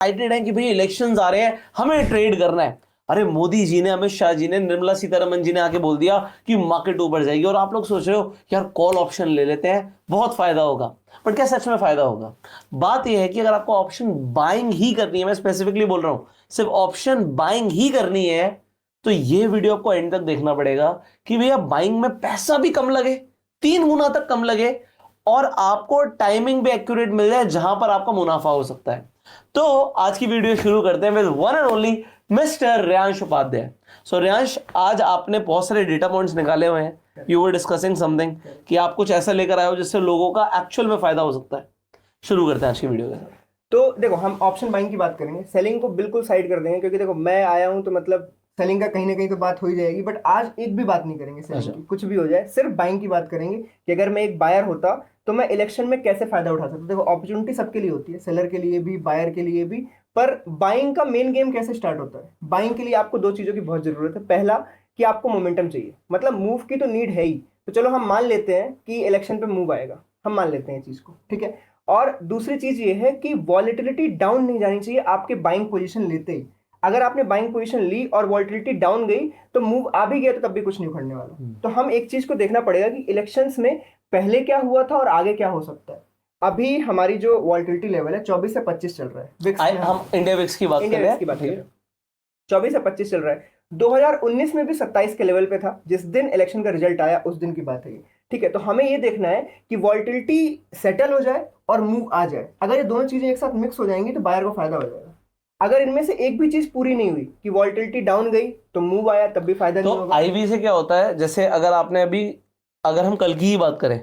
Excited हैं कि भाई इलेक्शंस आ रहे हैं, हमें ट्रेड करना है। अरे मोदी जी ने, अमित शाह जी ने, निर्मला सीतारमन जी ने आके बोल दिया कि मार्केट ऊपर जाएगी, और आप लोग सोच रहे हो यार कॉल ऑप्शन ले लेते हैं, बहुत फायदा होगा। पर क्या सच में फायदा होगा? बात यह है कि अगर आपको ऑप्शन बाइंग ही करनी है, मैं स्पेसिफिकली बोल रहा हूं, सिर्फ ऑप्शन बाइंग ही करनी है, तो ये वीडियो आपको एंड तक देखना पड़ेगा कि भैया बाइंग में पैसा भी कम लगे, 3 गुना तक कम लगे, और आपको टाइमिंग भी एक्यूरेट मिल जाए जहां पर आपका मुनाफा हो सकता है। तो आज की वीडियो शुरू करते हैं with one and only mister Riyansh Upadhyay. So Riyansh, आज आपने बहुत सारे डेटा पॉइंट्स निकाले हुए हैं, यू वर डिस्कसिंग समथिंग, कि आप कुछ ऐसा लेकर आए हो जिससे लोगों का एक्चुअल में फायदा हो सकता है। शुरू करते हैं आज की वीडियो के साथ। तो देखो, हम ऑप्शन बाइंग की बात करेंगे, सेलिंग को बिल्कुल साइड कर देंगे, क्योंकि देखो मैं आया हूं तो मतलब सेलिंग का कहीं ना कहीं तो बात हो ही जाएगी, बट आज एक भी बात नहीं करेंगे सेलिंग की, कुछ भी हो जाए, सिर्फ बाइंग की बात करेंगे कि अगर मैं एक बायर होता तो मैं इलेक्शन में कैसे फायदा उठा सकता। देखो, अपॉर्चुनिटी सबके लिए होती है, सेलर के लिए भी, बायर के लिए भी, पर बाइंग का मेन गेम कैसे स्टार्ट होता है? बाइंग के लिए आपको दो चीजों की बहुत जरूरत है। पहला कि आपको मोमेंटम चाहिए, मतलब मूव की तो नीड है ही। तो चलो हम मान लेते हैं कि इलेक्शन पे मूव आएगा, हम मान लेते हैं चीज को, ठीक है। और दूसरी चीज ये है कि वॉलेटिलिटी डाउन नहीं जानी चाहिए आपके बाइंग पोजीशन लेते ही। अगर आपने बाइंग पोजीशन ली और वॉलेटिलिटी डाउन गई तो मूव आ भी गया तो तब भी कुछ नहीं उखड़ने वाला। तो हम एक चीज को देखना पड़ेगा कि इलेक्शंस में पहले क्या हुआ था और आगे क्या हो सकता है। अभी हमारी जो वॉलेटिलिटी लेवल है 24 से 25 चल रहा है विक्स में। हम इंडिया विक्स की बात कर रहे हैं, 24 से 25 चल रहा है। 2019 में भी 27 के लेवल पे था, जिस दिन इलेक्शन का रिजल्ट आया उस दिन की बात है ये, ठीक है। तो हमें ये देखना है कि वॉलेटिलिटी सेटल हो जाए और मूव आ जाए। अगर ये दोनों चीजें एक साथ मिक्स हो जाएंगी तो बायर को फायदा हो जाएगा। अगर इनमें से एक भी चीज पूरी नहीं हुई कि वॉलेटिलिटी डाउन गई तो मूव आया, तब भी फायदा नहीं होगा। तो आईवी से क्या होता है, जैसे अगर आपने अभी, अगर हम कल की ही बात करें,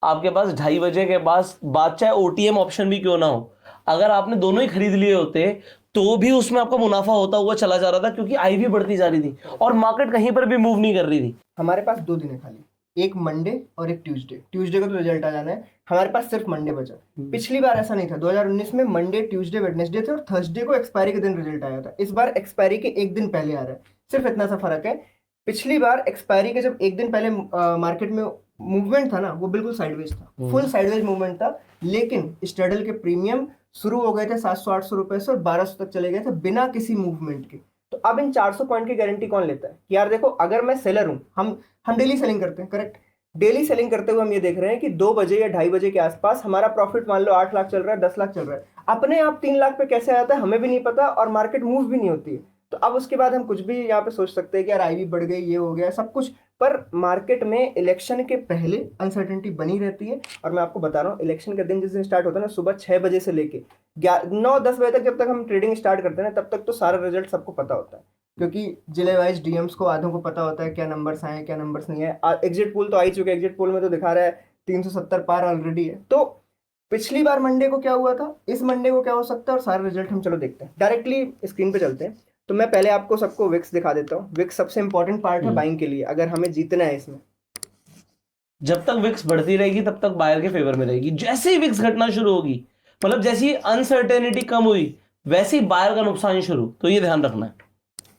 आपके पास 2:30 बजे के बाद चाहे ओटीएम ऑप्शन भी क्यों ना हो, अगर आपने दोनों ही खरीद लिए होते तो भी उसमें आपका मुनाफा होता हुआ चला जा रहा था, क्योंकि आईवी बढ़ती जा रही थी और मार्केट कहीं पर भी मूव नहीं कर रही थी। हमारे पास 2 दिन है खाली, एक मंडे और एक ट्यूसडे का तो रिजल्ट आ जाना है, हमारे पास सिर्फ मंडे बचा। पिछली बार ऐसा नहीं था, 2019 में मंडे, ट्यूसडे, वेडनेसडे थे और थर्सडे को एक्सपायरी के दिन रिजल्ट आया था। इस बार एक्सपायरी के एक दिन पहले आ रहा है, सिर्फ इतना सा फर्क है। पिछली बार एक्सपायरी के जब एक दिन पहले मार्केट में मूवमेंट था ना, वो बिल्कुल साइडवेज था, फुल साइडवेज मूवमेंट था। लेकिन स्ट्रेडल के प्रीमियम शुरू हो गए थे 700-800 रुपए से और 1200 तक चले गए थे बिना किसी मूवमेंट के। तो अब इन 400 पॉइंट की गारंटी कौन लेता है कि यार देखो, अगर मैं सेलर हूं, हम डेली सेलिंग करते हैं, करेक्ट। डेली सेलिंग करते हुए हम ये देख रहे हैं कि 2 बजे या 2:30 बजे के आसपास हमारा प्रॉफिट मान लो 8 लाख चल रहा है, 10 लाख चल रहा है, अपने आप 3 लाख पे कैसे आता है हमें भी नहीं पता, और मार्केट मूव भी नहीं होती है। तो अब उसके बाद हम कुछ भी यहाँ पे सोच सकते हैं कि यार आईवी बढ़ गई, ये हो गया, सब कुछ। पर मार्केट में इलेक्शन के पहले अनसर्टेनिटी बनी रहती है। और मैं आपको बता रहा हूँ, इलेक्शन का दिन जिस दिन स्टार्ट होता है ना, सुबह 6 बजे से लेके 9-10 बजे तक, जब तक हम ट्रेडिंग स्टार्ट करते हैं ना, तब तक तो सारा रिजल्ट सबको पता होता है, क्योंकि जिले वाइज डीएम्स को आधों को पता होता है क्या नंबर्स आए क्या नंबर्स नहीं आए। एग्जिट पोल तो आ ही चुके हैं, एग्जिट पोल में तो दिखा रहा है 370 पार ऑलरेडी है। तो पिछली बार मंडे को क्या हुआ था, इस मंडे को क्या हो सकता है, और सारे रिजल्ट हम चलो देखते हैं, डायरेक्टली स्क्रीन पे चलते हैं। तो मैं पहले आपको सबको विक्स दिखा देता हूँ। विक्स सबसे इंपॉर्टेंट पार्ट है बाइंग के लिए, अगर हमें जीतना है इसमें। जब तक विक्स बढ़ती रहेगी तब तक बायर के फेवर में रहेगी, जैसे ही विक्स घटना शुरू होगी, मतलब जैसी ही अनसर्टेनिटी कम हुई, वैसे ही बायर का नुकसान शुरू। तो ये ध्यान रखना है।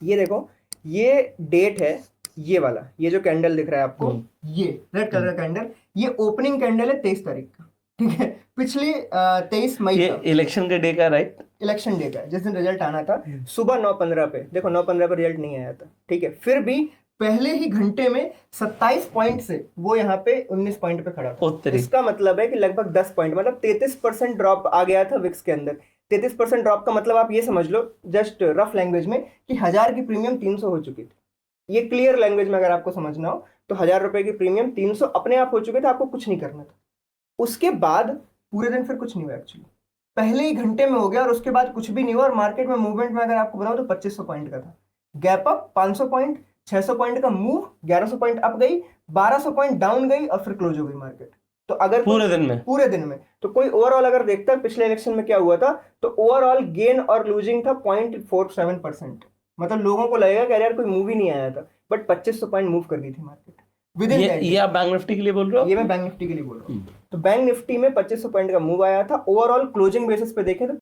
ये देखो, ये डेट है, ये वाला, ये जो कैंडल दिख रहा है आपको, ये रेड कलर का कैंडल, ये ओपनिंग कैंडल है 23 तारीख का, ठीक है। पिछली 23 मई ये का इलेक्शन के डे का, राइट, इलेक्शन डे का, जिस दिन रिजल्ट आना था, सुबह 9:15 पे। देखो 9:15 पे रिजल्ट नहीं आया था, ठीक है, फिर भी पहले ही घंटे में 27 पॉइंट से वो यहाँ पे 19 पॉइंट पे खड़ा था। इसका मतलब है कि लगभग 10 पॉइंट, मतलब 33% ड्रॉप आ गया था विक्स के अंदर। 33% ड्रॉप का मतलब आप ये समझ लो, जस्ट रफ लैंग्वेज में, कि 1000 की प्रीमियम 300 हो चुकी थी। ये क्लियर लैंग्वेज में अगर आपको समझना हो तो 1000 रुपए की प्रीमियम 300 अपने आप हो चुके थे, आपको कुछ नहीं करना था। उसके बाद पूरे दिन फिर कुछ नहीं हुआ एक्चुअली, पहले ही घंटे में हो गया और उसके बाद कुछ भी नहीं हुआ। और मार्केट में मूवमेंट में अगर आपको बताऊं तो 2500 पॉइंट का था, गैप अप 500 पॉइंट, 600 पॉइंट का मूव, 1100 पॉइंट अप गई, 1200 पॉइंट डाउन गई और फिर क्लोज हो गई मार्केट। तो अगर पूरे दिन में तो कोई ओवरऑल अगर देखता है पिछले इलेक्शन में क्या हुआ था, तो ओवरऑल गेन और लूजिंग था 0.47%। मतलब लोगों को लगेगा कि यार कोई मूव ही नहीं आया था, बट 2500 पॉइंट मूव कर गई थी मार्केट विद इन। ये आप बैंक निफ्टी के लिए बोल रहे हो? ये मैं बैंक निफ्टी के लिए बोल रहा हूँ। तो बैंक निफ्टी में 2500 पॉइंट का मूव आया था। ओवरऑल क्लोजिंग बेसिस पे देखें तो